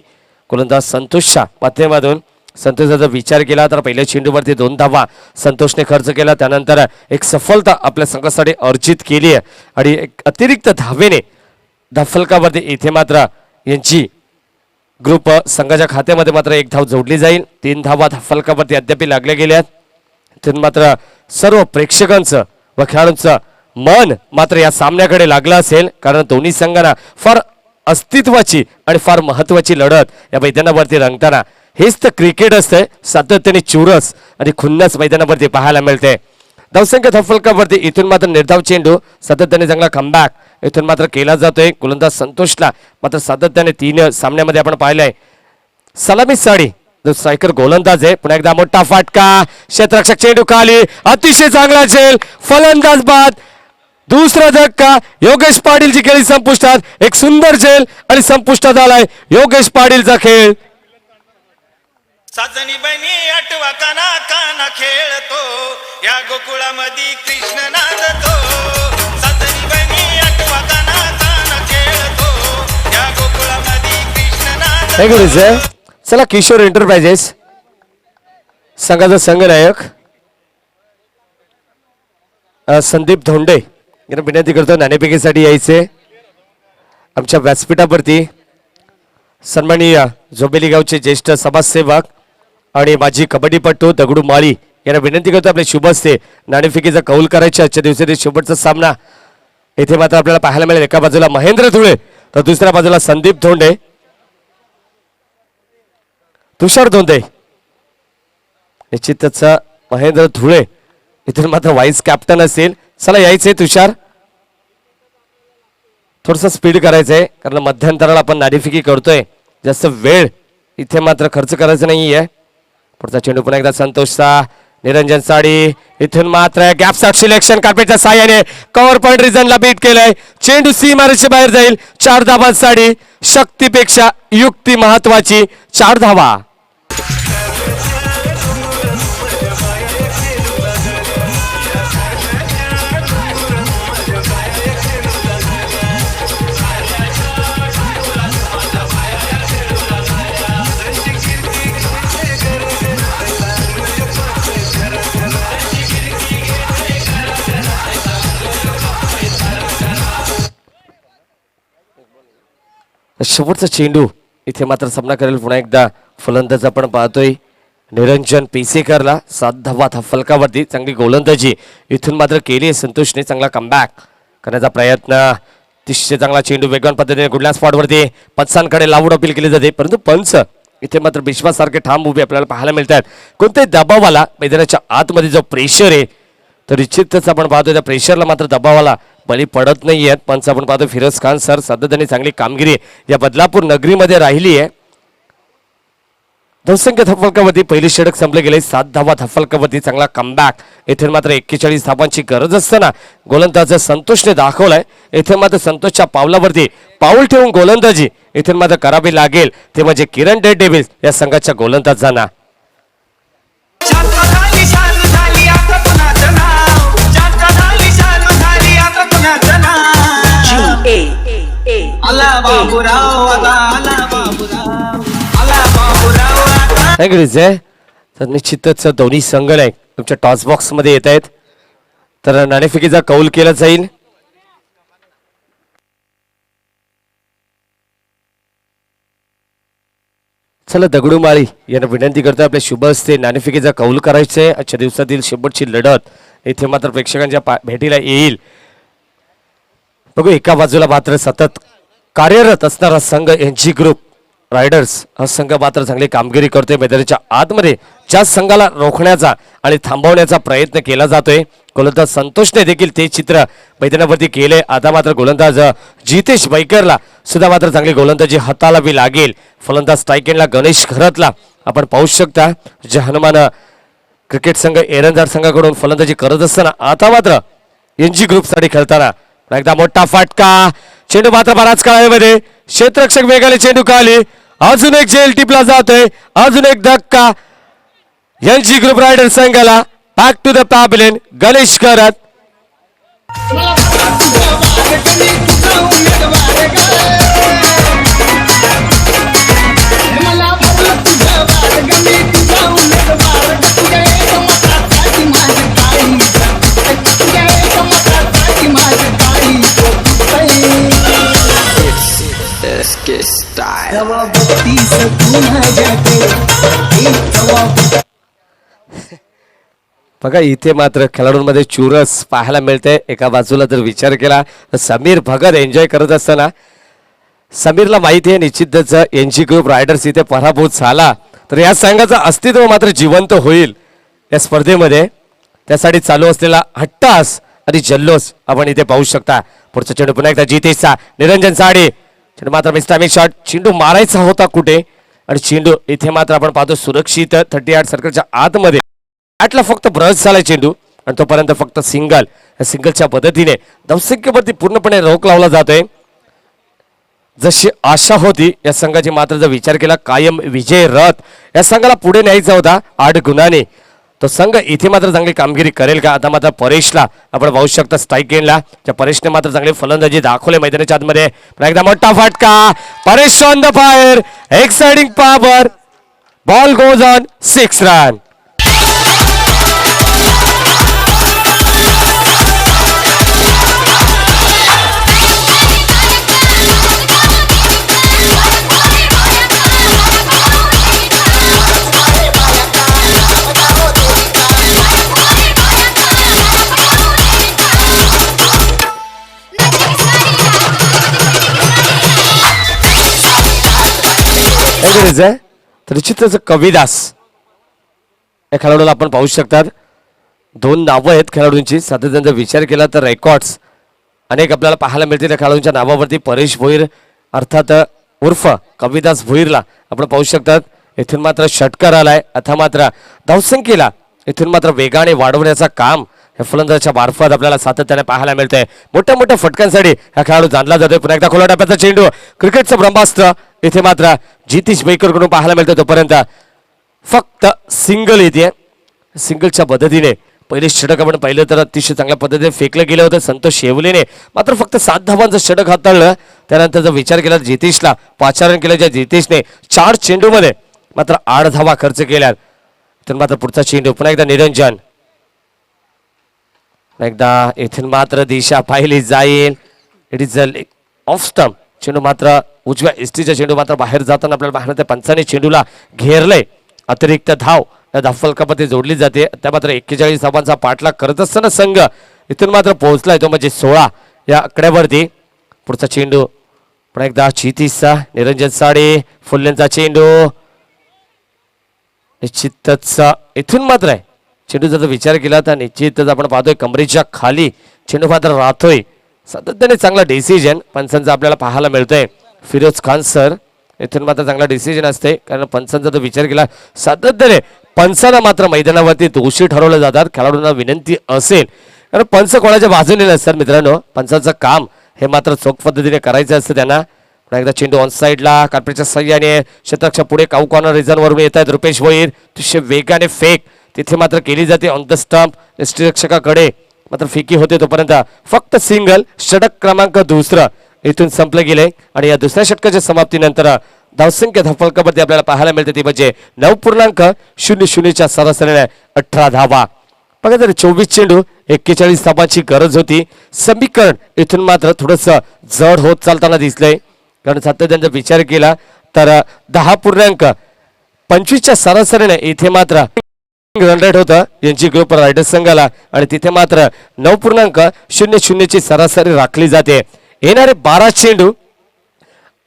गोलंदाज संतोषच्या माध्यमातून. संतोषाचा विचार केला तर पहिल्या चेंडूवरती 2 धावा संतोषने खर्च केला. त्यानंतर एक सफलता आपल्या संघासाठी अर्जित केली आहे आणि एक अतिरिक्त धावेने धाफलकावरती इथे मात्र यांची ग्रुप संघाच्या खात्यामध्ये मात्र 1 धाव जोडली जाईल. 3 धावा धाफलकावरती अद्याप लागल्या गेल्यात. तिथून मात्र सर्व प्रेक्षकांचं व खेळाडूंचं मन मात्र या सामन्याकडे लागलं असेल. कारण दोन्ही संघांना फार अस्तित्वाची आणि फार महत्वाची लढत या मैदानावरती रंगताना. हेच तर क्रिकेट असतंय. सातत्याने चुरस आणि खुन्नस मैदानावरती पाहायला मिळते. धावसंख्या धाफलकावरती इथून मात्र निर्धाव चेंडू सातत्याने चांगला कमबॅक इथून मात्र केला जातोय. गोलंदाज संतोषला मात्र सातत्याने 3 सामन्यामध्ये आपण पाहिलंय. सलामी साडी जो स्ट्रायकर गोलंदाज आहे. पुन्हा एकदा मोठा फाटका. क्षेत्ररक्षक चेंडू खाली. अतिशय चांगला झेल. फलंदाज बाद. दुसरा धक्का. योगेश पाटीलची खेळी संपुष्टात. एक सुंदर झेल आणि संपुष्टात आलाय योगेश पाटीलचा खेळ. साजनी बनी आठवा काना काना खेळतो या गोकुळामध्ये कृष्ण नाचतो. साजनी बनी आठवा काना काना खेळतो या गोकुळामध्ये कृष्ण नाचतो. चला किशोर एंटरप्राइजेस संघाचा संघनायक संदीप धोंडे यांना विनंती करतो नाणेफेकीसाठी यायचे. आमच्या व्यासपीठावरती सन्माननीय झोबेली गावचे ज्येष्ठ समाजसेवक आणि माजी कबड्डीपटू दगडू माळी यांना विनंती करतो आपले शुभ हस्ते नाणेफेकीचा कौल करायचे. आजच्या दिवसातील शेवटचा सामना येथे मात्र आपल्याला पाहायला मिळेल. एका बाजूला महेंद्र धुळे तर दुसऱ्या बाजूला संदीप धोंडे. तुषार धोंडे निश्चितच महेंद्र धुळे इथून मात्र व्हाईस कॅप्टन असेल. चला यायचंय तुषार. थोडस स्पीड करायचंय कारण मध्यंतराला आपण नाणेफेकी करतोय. जास्त वेळ इथे मात्र खर्च करायचा नाहीये. पुढचा चेंडू पुन्हा एकदा संतोषचा निरंजन साडी इथून मात्र गॅप शॉट सिलेक्शन कार्पेटच्या साह्याने कव्हर पॉइंट रिझनला बीट केलंय. चेंडू सीमारेषे बाहेर जाईल. 4 धावा साडी. शक्तीपेक्षा युक्ती महत्वाची. 4 धावा. शेवटचा चेंडू इथे मात्र सामना करेल पुन्हा एकदा फलंदाज आपण पाहतोय निरंजन पेसेकरला. 7 धावा फलकावरती. चांगली गोलंदाजी इथून मात्र केली आहे संतोषने. चांगला कमबॅक करण्याचा प्रयत्न. अतिशय चांगला चेंडू वेगवान पद्धतीने कुठल्या स्पॉटवरती पंचांकडे लावून अपील केली जाते, परंतु पंच इथे मात्र विश्वासारखे ठाम उभे आपल्याला पाहायला मिळतात. कोणत्याही दबावाला मैदानाच्या आतमध्ये जो प्रेशर आहे तर निश्चितच आपण पाहतो त्या प्रेशरला मात्र दबावाला बळी पडत नाही आहेत. पंच आपण पाहतो फिरोज खान सर. सध्या त्यांनी चांगली कामगिरी या बदलापूर नगरीमध्ये राहिली आहे. बहुसंख्य धफलकावरती पहिली षटक संपले गेले. 7 धावा धफलकावरती. चांगला कमबॅक. येथे मात्र 41 धावांची गरज असताना गोलंदाज संतोषने दाखवलाय. येथे मात्र संतोषच्या पावलावरती पाऊल ठेवून गोलंदाजी येथे मात्र करावी लागेल ते म्हणजे किरण डेड डेव्हिल्स या संघाच्या गोलंदाजांना. तर निश्चितच दोन्ही संघ नाही तुमच्या टॉस बॉक्स मध्ये येत आहेत. तर नाणेफेकीचा कौल केला जाईल. चला दगडूमाळी यांना विनंती करतो आपल्या शुभ हस्ते नाणेफेकीचा कौल करायचे. आजच्या दिवसातील शेवटची लढत इथे मात्र प्रेक्षकांच्या भेटीला येईल. बघू एका बाजूला मात्र सतत कार्यरत असणारा संघ एनजी ग्रुप रायडर्स हा संघ मात्र चांगली कामगिरी करतोय. मैदानाच्या आतमध्ये ज्या संघाला रोखण्याचा आणि थांबवण्याचा प्रयत्न केला जातोय. गोलंदाज संतोषने देखील ते चित्र मैदानावरती केले. आता मात्र गोलंदाज जितेश बैकरला सुद्धा मात्र चांगली गोलंदाजी हाताळावी लागेल. फलंदाज स्ट्राईक गणेश खरतला आपण पाहू शकता. जे हनुमान क्रिकेट संघ एरंदार संघाकडून फलंदाजी करत असताना आता मात्र एनजी ग्रुप साठी खेळताना एकदा मोठा फटका. चेंडू मात्र बराच काळामध्ये क्षेत्ररक्षक वेगाने चेंडू खाली. अजून एक जेल टिपला जातोय. अजून एक धक्का एनजी ग्रुप रायडर संघाला. Back to the pavilion Ganesh Kharat. बघा इथे मात्र खेळाडूंमध्ये चुरस पाहायला मिळते. एका बाजूला जर विचार केला तर समीर भगत एन्जॉय करत असताना समीरला माहिती आहे निश्चितच एनजी ग्रुप रायडर्स इथे पराभूत झाला तर या संघाचं अस्तित्व मात्र जिवंत होईल या स्पर्धेमध्ये. त्यासाठी चालू असलेला हट्टास आणि जल्लोष आपण इथे पाहू शकता. पुढचा चेंडू पुन्हा एकदा जितेशचा. निरंजन साडे चेंडू मात्र मिस्टामिक शॉट. चेंडू मारायचा होता कुठे आणि चेंडू इथे मात्र आपण पाहतो सुरक्षित 38 सर्कलच्या आतमध्ये बॅटला फक्त ब्रश झालाय चेंडू आणि तोपर्यंत फक्त सिंगल. या सिंगलच्या पद्धतीने धावसंख्येवरती पूर्णपणे रोख लावला जातोय. जशी आशा होती या संघाची मात्र जर विचार केला कायम विजय रथ या संघाला पुढे न्यायचा होता 8 गुणाने. तो संघ इथे मात्र चांगली कामगिरी करेल का. आता मात्र परेशला आपण पाहू शकता स्ट्राईक गेनला. त्या परेशने मात्र चांगली फलंदाजी दाखवले मैदानाच्या आतमध्ये. एकदा मोठा फटका. Paresh on the fire. Exciting power. Ball goes on 6 run. तर निश्चितच कविदास या खेळाडूला आपण पाहू शकतात. 2 नावं आहेत खेळाडूंची. साधारण विचार केला तर रेकॉर्ड्स अनेक आपल्याला पाहायला मिळतील त्या खेळाडूंच्या नावावरती. परेश भोईर अर्थात उर्फ कविदास भोईरला आपण पाहू शकतात. इथून मात्र षटकार आलाय. आता मात्र धावसंख्येला इथून मात्र वेगाने वाढवण्याचं काम या फलंदाजाच्या मार्फत आपल्याला सातत्याने पाहायला मिळतंय. मोठ्या मोठ्या फटक्यांसाठी हा खेळाडू जाणला जातोय. पुन्हा एकदा खोला टप्प्याचा चेंडू, क्रिकेटचं ब्रह्मास्त्र इथे मात्र जितेश बेकर कडून पाहायला मिळतोय. तोपर्यंत फक्त सिंगल येते. सिंगलच्या पद्धतीने पहिले षटक आपण पाहिलं तर अतिशय चांगल्या पद्धतीने फेकलं गेलं होतं संतोष शेवलेने, मात्र फक्त 7 धावांचं षटक हाताळलं. त्यानंतर जर विचार केला जितेशला पाचारण केलं, ज्या जितेशने 4 चेंडूमध्ये मात्र 8 धावा खर्च केल्या. तर मात्र पुढचा चेंडू पुन्हा एकदा निरंजन, एकदा इथून मात्र दिशा पाहिली जाईल. It is off stump. चेंडू मात्र उजव्या एसटीचा चेंडू मात्र बाहेर जाताना आपल्याला पाहिलं त्या पंचाने चेंडूला घेरलंय. अतिरिक्त धाव या धावफलकामध्ये जोडली जाते. त्या मात्र 41 धावांचा पाठलाग करत असताना संघ इथून मात्र पोहोचलाय तो म्हणजे 16 या आकड्यावरती. पुढचा चेंडू पुन्हा एकदा चितीसचा, निरंजन साडे फुल्लेंचा चेंडू निश्चितच इथून मात्र आहे. चेंडू जर विचार केला तर निश्चितच आपण पाहतोय कमरेच्या खाली चेंडू मात्र राहतोय. सातत्याने चांगला डिसिजन पंचांचा आपल्याला पाहायला मिळतोय. फिरोज खान सर इथून मात्र चांगला डिसिजन असते, कारण पंचांचा जर विचार केला सातत्याने पंचांना मात्र मैदानावरती दोषी ठरवले जातात. खेळाडूंना विनंती असेल, कारण पंच कोणाच्या बाजूने नसतात मित्रांनो. पंचांचं काम हे मात्र चोख पद्धतीने करायचं असतं त्यांना. पुन्हा एकदा चेंडू ऑन साईडला कार्पेटच्या सहाय्याने शतकच्या पुढे काऊ कॉर्नर रिझन वरून येत आहेत रुपेश भोईर. तिथे वेगाने फेक तिथे मात्र केली जाते ऑन द स्टंप. यष्टीरक्षकाकडे मात्र फेकी होते. तोपर्यंत फक्त सिंगल. षटक क्रमांक 2 इथून संपलं गेले आणि या दुसऱ्या षटकाच्या समाप्तीनंतर धावसंख्या धावफलकामध्ये आपल्याला पाहायला मिळते ती म्हणजे 9.00च्या सरासरीने 18 धावा. बघा जर 24 चेंडू 41 धावांची गरज होती. समीकरण इथून मात्र थोडस जड होत चालताना दिसलंय, कारण सातत्याने विचार केला तर 10.25च्या सरासरीने इथे मात्र रन रेट होतं यांची ग्रुप रायडर्स संघाला, आणि तिथे मात्र 9.00ची सरासरी राखली जाते. येणारे 12 चेंडू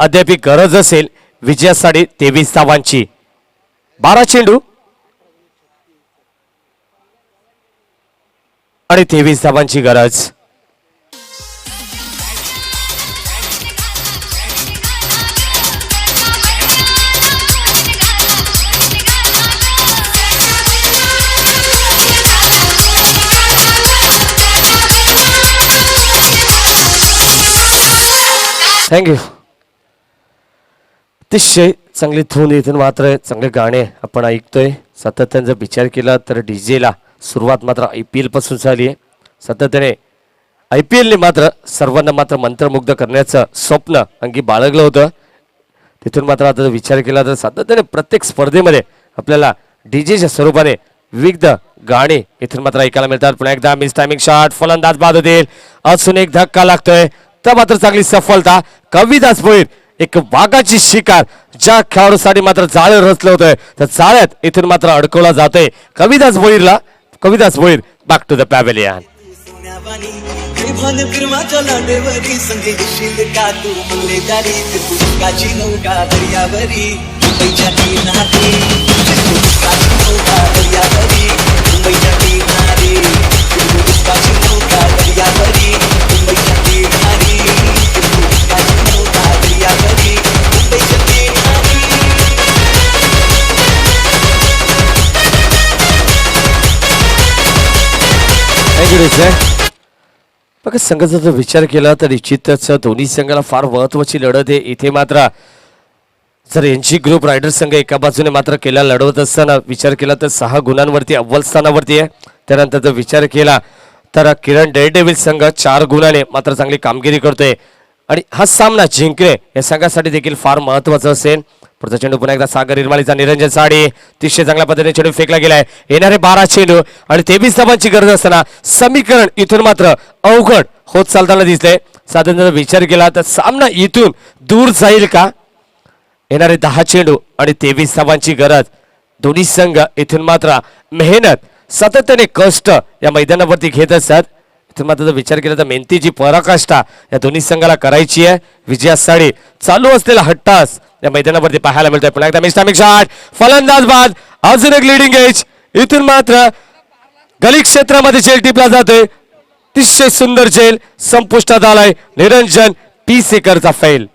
अद्याप गरज असेल विजयासाठी 23 धावांची. 12 चेंडू आणि 23 धावांची गरज. थँक्यू. अतिशय चांगली धून इथून मात्र चांगले गाणे आपण ऐकतोय. सातत्याने जर विचार केला तर डीजेला सुरुवात मात्र IPL पासून झाली आहे. सातत्याने IPLने मात्र सर्वांना मात्र मंत्रमुग्ध करण्याचं स्वप्न अंगी बाळगलं होतं. तिथून मात्र आता जर विचार केला तर सातत्याने प्रत्येक स्पर्धेमध्ये आपल्याला डीजेच्या स्वरूपाने विविध गाणे इथून मात्र ऐकायला मिळतात. पुन्हा एकदा मिस टायमिंग शॉट, फलंदाज बाद होतील. अजून एक धक्का लागतोय तर मात्र चांगली सफलता. कविदास भोईर एक वाघाची शिकार, ज्या खेळाडूसाठी मात्र जाळं रचलं होतंय त्या जाळ्यात इथून मात्र अडकवला जातोय कविदास भोईरला. Kavidas Bhoir back to the pavilion. बघा संघाचा जर विचार केला तर निश्चितच दोन्ही संघाला फार महत्वाची लढत आहे. इथे मात्र जर यांची ग्रुप रायडर्स संघ एका बाजूने मात्र केला लढवत असताना विचार केला तर 6 गुणांवरती अव्वल स्थानावरती आहे. त्यानंतर जर विचार केला तर किरण डेअरडेव्हिल संघ 4 गुणाने मात्र चांगली कामगिरी करतोय आणि हा सामना जिंकणे या संघासाठी देखील फार महत्वाचं असेल. पुढचा चेंडू पुन्हा एकदा सागर इरमालीचा, निरंजन साडे तिशे चांगल्या पद्धतीने चेंडू फेकला गेलाय. येणारे 12 चेंडू आणि 23 धावांची गरज असताना समीकरण इथून मात्र अवघड होत चालताना दिसले. साधारण विचार केला तर सामना इथून दूर जाईल का. येणारे 10 चेंडू आणि 23 धावांची गरज. दोन्ही संघ इथून मात्र मेहनत सातत्याने कष्ट या मैदानावरती घेत असतात. इथून मात्र जर विचार केला तर मेहनतीची पराकाष्ठा या दोन्ही संघाला करायची आहे. विजयासाठी चालू असलेला हट्टास या मैदानावरती पाहायला मिळतोय. पुन्हा एकदा मिस्टामिक शॉट, फलंदाज बाद. अजून एक लिडिंग एज. इथून मात्र गली क्षेत्रामध्ये चेल टिपला जातोय. अतिशय सुंदर चेल संपुष्टात आलाय. निरंजन पीसेकरचा फेल.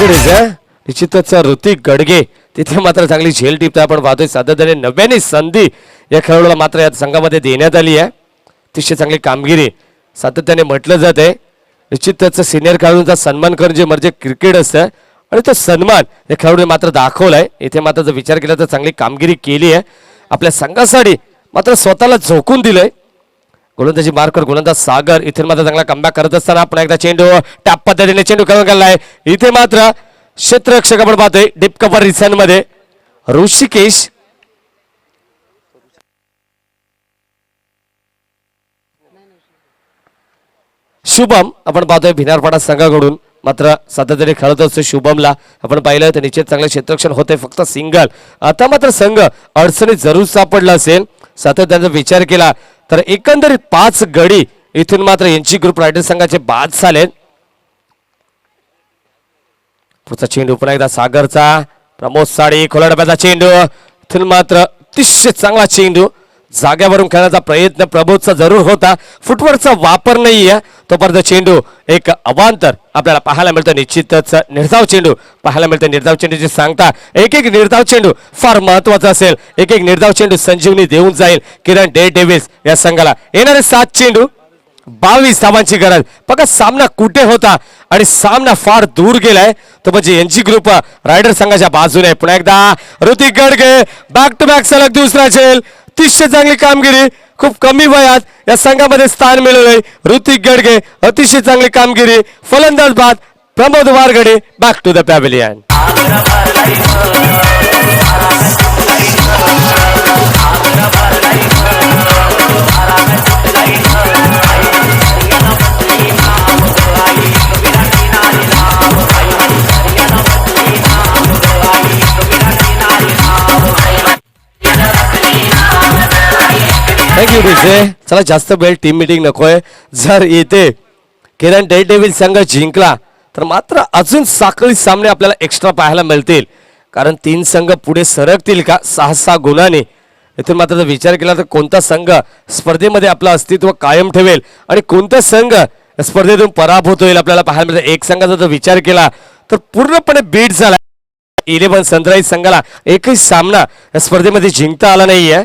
इकडेच निश्चितच ऋतिक गडगे तिथे मात्र चांगली झेल टिपता आपण पाहतोय. सातत्याने नव्याने संधी या खेळाडूला मात्र या संघामध्ये देण्यात आली आहे. अतिशय चांगली कामगिरी सातत्याने म्हटलं जात आहे. निश्चितच सिनियर खेळाडूंचा सन्मान करून जे म्हणजे क्रिकेट असतं आणि तो सन्मान या खेळाडूने मात्र दाखवलाय. इथे मात्र जर विचार केला तर चांगली कामगिरी केली आहे. आपल्या संघासाठी मात्र स्वतःला झोकून दिलंय. गोलंदाजी मार्कर गोलंदाज सागर इथे मात्र चांगला कमबॅक करत असताना पुन्हा एकदा चेंडू टॅप पद्धतीने चेंडू खेळून गेलाय. इथे मात्र क्षेत्ररक्षक आपण पाहतोय डीप कव्हर रिसनमध्ये ऋषिकेश शुभम आपण पाहतोय भिनारपाडा संघाकडून मात्र सातत्याने खेळत असतो. शुभमला आपण पाहिलं तर निश्चित चांगलं क्षेत्ररक्षण होते फक्त सिंगल. आता मात्र संघ अडचणीत जरूर सापडला असेल. सातत्याचा विचार केला तर एकंदरीत 5 गडी इथून मात्र यांची ग्रुप रायडर संघाचे बाद झाले. पुढचा चेंडू पुन्हा एकदा सागरचा प्रमोद साडी खोला डब्याचा चेंडू इथून मात्र अतिशय चांगला चेंडू जाग्यावरून खेळण्याचा प्रयत्न प्रबोधचा जरूर होता. फुटवर्कचा वापर नाहीये तोपर्यंत चेंडू एक अवांतर आपल्याला पाहायला मिळतं. निश्चितच निर्धाव चेंडू पाहायला मिळतं. निर्धाव चेंडूची सांगता एक निर्धाव चेंडू फार महत्वाचा असेल. एक निर्धाव चेंडू संजीवनी देऊन जाईल किरण डेअरडेव्हिल्स या संघाला. येणारे 7 चेंडू 22 धावांची गरज. बघा सामना कुठे होता आणि सामना फार दूर गेलाय. तो म्हणजे यांची ग्रुप रायडर संघाच्या बाजूने. पुन्हा एकदा Hrithik Gadge back to back सलग दुसरा झेल. अतिशय चांगली कामगिरी खूप कमी वयात या संघामध्ये स्थान मिळवलंय ऋतिक गडगे. अतिशय चांगली कामगिरी. फलंदाज बाद Pramod Wargade back to the pavilion. Thank you डिसे. चला जास्त वेळ टीम मीटिंग नकोय. जर येते किरण डेअरडेव्हिल्स संघ जिंकला तर मात्र अजून साखळी सामने आपल्याला एक्स्ट्रा पाहायला मिळतील. कारण 3 संघ पुढे सरकतील का 6-6 गुणांनी. इथून मात्र जर विचार केला तर कोणता संघ स्पर्धेमध्ये आपलं अस्तित्व कायम ठेवेल आणि कोणता संघ स्पर्धेतून पराभूत होईल आपल्याला पाहायला मिळेल. एक संघाचा जर विचार केला तर पूर्णपणे बीट झाला. 11 सनराईज संघाला एकही सामना या स्पर्धेमध्ये जिंकता आला नाहीये.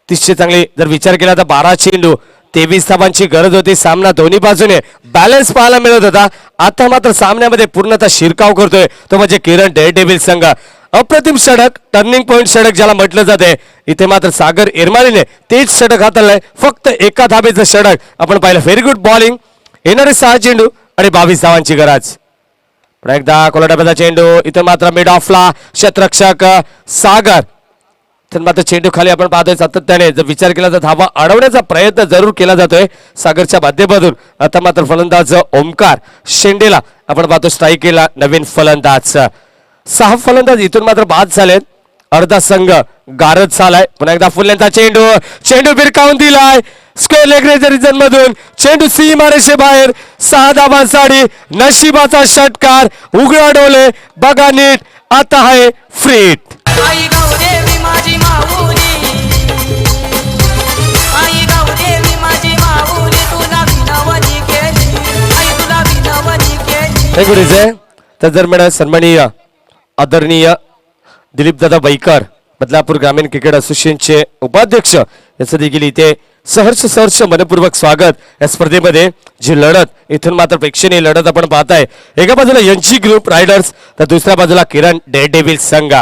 अतिशय चांगली जर विचार केला तर 12 चेंडू 23 धावांची गरज होती. सामना दोन्ही बाजूने बॅलन्स पाहायला मिळत होता. आता मात्र सामन्यामध्ये पूर्णतः शिरकाव करतोय तो म्हणजे किरण डेअरडेव्हिल्स संघ. अप्रतिम षटक टर्निंग पॉइंट षटक ज्याला म्हटलं जाते. इथे मात्र सागर इरमालीने तेच षटक हाताळलंय. फक्त एका धाबेचं षटक आपण पाहिलं. Very good bowling. येणारे 6 चेंडू आणि 22 धावांची गरज. पुन्हा एकदा कोलडाब्याचा चेंडू इथे मात्र मिड ऑफला क्षेत्ररक्षक सागर. तर मात्र चेंडू खाली आपण पाहतोय सातत्याने जर विचार केला तर धावा अडवण्याचा प्रयत्न जरूर केला जातोय सागरच्या माध्यमातून. आता मात्र फलंदाज ओमकार शेंडेला आपण पाहतो स्ट्राईक केला. नवीन फलंदाज 6 फलंदाज इथून मात्र बाद झालेत. अर्धा संघ गारद झालाय. पुन्हा एकदा फुल्यांचा चेंडू भिरकावून दिलाय स्क्वेअर लेग रिजन मधून. चेंडू सीमारेषे बाहेर. 6 धावांसाठी नशिबाचा षटकार. उघडा डोले बघा नीट. आता आहे फ्रीट. आई गौदेवी माझी माऊली, आई गौदेवी माझी माऊली, तुला विनवणी केली, आई तुला विनवणी केली. तर दरम्यान सन्माननीय आदरणीय दिलीपदादा बैकर बदलापूर ग्रामीण क्रिकेट असोसिएशनचे उपाध्यक्ष याचं देखील इथे सहर्ष मनपूर्वक स्वागत. या स्पर्धेमध्ये जी लढत इथून मात्र प्रेक्षणीय लढत आपण पाहताय. एका बाजूला यांची ग्रुप रायडर्स तर दुसऱ्या बाजूला किरण डेअरडेव्हिल्स संघ.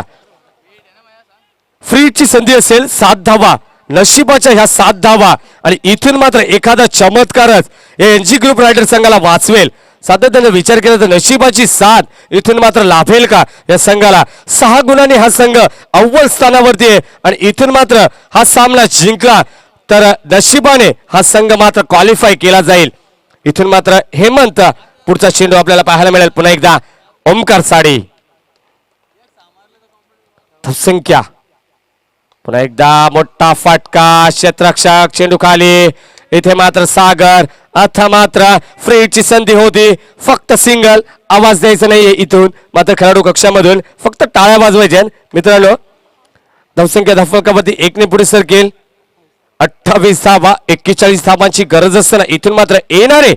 फ्रीची संधी असेल 7 धावा नशिबाच्या ह्या 7 धावा आणि इथून मात्र एखादा चमत्कारच या एनजी ग्रुप रायडर संघाला वाचवेल. सातत्याने विचार केला तर नशिबाची साथ इथून मात्र लाभेल का या संघाला. 6 गुणांनी हा संघ अव्वल स्थानावरती आहे आणि इथून मात्र हा सामना जिंकला तर नशिबाने हा संघ मात्र क्वालिफाय केला जाईल. इथून मात्र हेमंत पुढचा चेंडू आपल्याला पाहायला मिळेल. पुन्हा एकदा ओमकार साडी संख्या. पुन्हा एकदा मोठा फटका क्षेत्ररक्षक चेंडू खाली. इथे मात्र सागर. आता मात्र फ्रीची संधी होती. फक्त सिंगल. आवाज द्यायचा नाहीये इथून मात्र खेळाडू कक्षामधून फक्त टाळ्या वाजवायच्या मित्रांनो. धावसंख्या धावफलकावरती 1 ने पुढे सरकेल. 28 धावा 41 धावांची गरज असताना इथून मात्र येणारे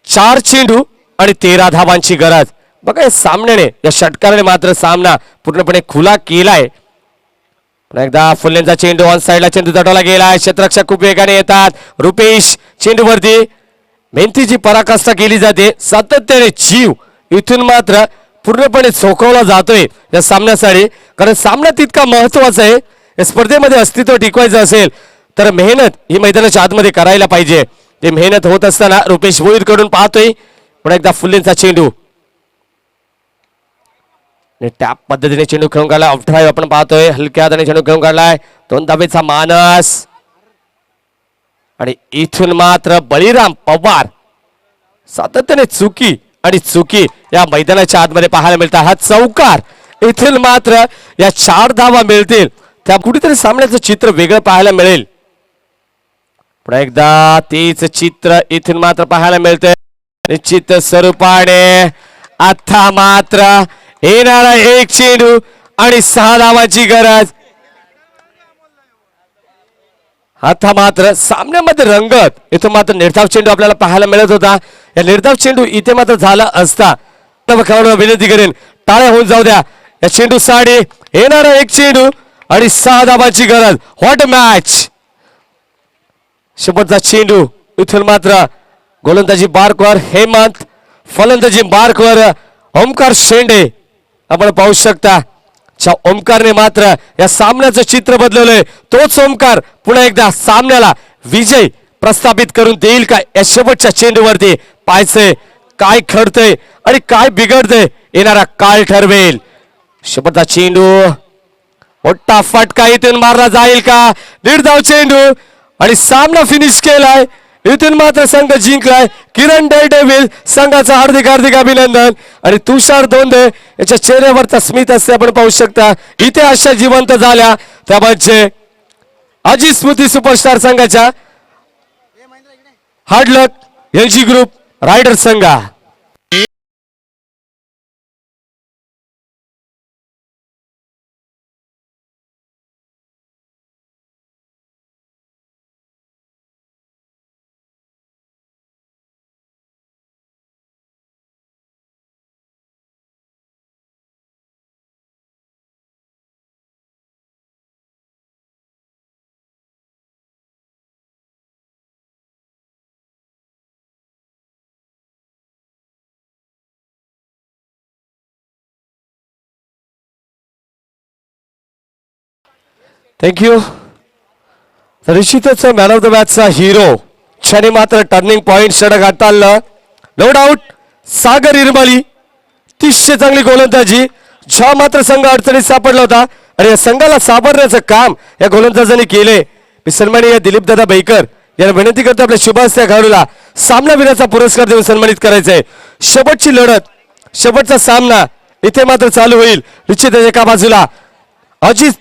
4 चेंडू आणि 13 धावांची गरज. बघा या सामन्याने या षटकाराने मात्र सामना पूर्णपणे खुला केलाय. पुन्हा एकदा फुलेंचा चेंडू ऑन साइडला चेंडू दटवला गेलाय. क्षेत्ररक्षक खूप वेगाने येतात. रुपेश चेंडूवरती मेहनतीची पराकाष्ठा केली जाते. सातत्याने जीव इथून मात्र पूर्णपणे झोकवला जातोय या सामन्यासाठी, कारण सामना तितका महत्वाचा आहे. या स्पर्धेमध्ये अस्तित्व टिकवायचं असेल तर मेहनत ही मैदानाच्या आतमध्ये करायला पाहिजे. ते मेहनत होत असताना रुपेश भोईर कडून पाहतोय. पुन्हा एकदा फुलेंचा चेंडू त्या पद्धतीने चेंडू खेळून काढला. ऑफ ड्राईव्ह आपण पाहतोय. हलक्या हाताने चेंडू खेळून काढलाय. 2 धावेचा मानस आणि इथून मात्र बळीराम पवार सातत्याने चुकी आणि चुकी या मैदानाच्या आतमध्ये पाहायला मिळतात. हा चौकार इथून मात्र या 4 धावा मिळतील. त्या कुठेतरी सामन्याचं चित्र वेगळं पाहायला मिळेल. पुन्हा एकदा तेच चित्र इथून मात्र पाहायला मिळते. निश्चित स्वरूपाने आता मात्र येणारा एक चेंडू आणि 6 धावांची गरज. आता मात्र सामन्यामध्ये रंगत इथं मात्र निर्धाव चेंडू आपल्याला पाहायला मिळत होता. या निर्धाव चेंडू इथे मात्र झाला असता खेळाडूंना विनंती करेन टाळ्या होऊन जाऊ द्या. या चेंडू साठी येणारा एक चेंडू आणि 6 धावांची गरज. What match. शेवटचा चेंडू इथून मात्र गोलंदाजी बारकवर हेमंत, फलंदाजी बारकवर ओमकार शेंडे. आपण पाहू शकता ओमकारने मात्र या सामन्याचं चित्र बदलवलंय. तोच ओमकार पुन्हा एकदा सामन्याला विजय प्रस्थापित करून देईल का या शेवटच्या चेंडूवरती. पाहायचंय काय घडतंय आणि काय बिघडतंय येणारा काळ ठरवेल. शेवटचा चेंडू मोठा फटका इथून मारला जाईल का. निर्धाव चेंडू आणि सामना फिनिश केलाय. इथून मात्र संघ जिंकलाय. किरण डेडेविल संघाचं हार्दिक हार्दिक अभिनंदन. आणि तुषार दोंदे याच्या चेहऱ्यावरचा स्मित असते आपण पाहू शकता. इथे अशा जिवंत झाल्या त्या म्हणजे अजित स्मृती सुपरस्टार संघाच्या हार्डलक एलजी ग्रुप रायडर संघ. थँक्यू. निश्चितच मॅन ऑफ द मॅचचा हिरो क्षणी मात्र टर्निंग पॉइंट षटक हाताळलं. नो डाऊट सागर इरमाली 30 चांगली गोलंदाजी. ज्या मात्र संघ अडचणीत सापडला होता आणि या संघाला सावरण्याचं काम या गोलंदाजांनी केले. मी सन्माननीय दिलीप दादा बैकर यांना विनंती करतो आपल्या शुभास त्या खेळाडूला सामनावीराचा पुरस्कार देऊन सन्मानित करायचंय. शेवटची लढत शेवटचा सामना इथे मात्र चालू होईल. निश्चितच एका बाजूला अजित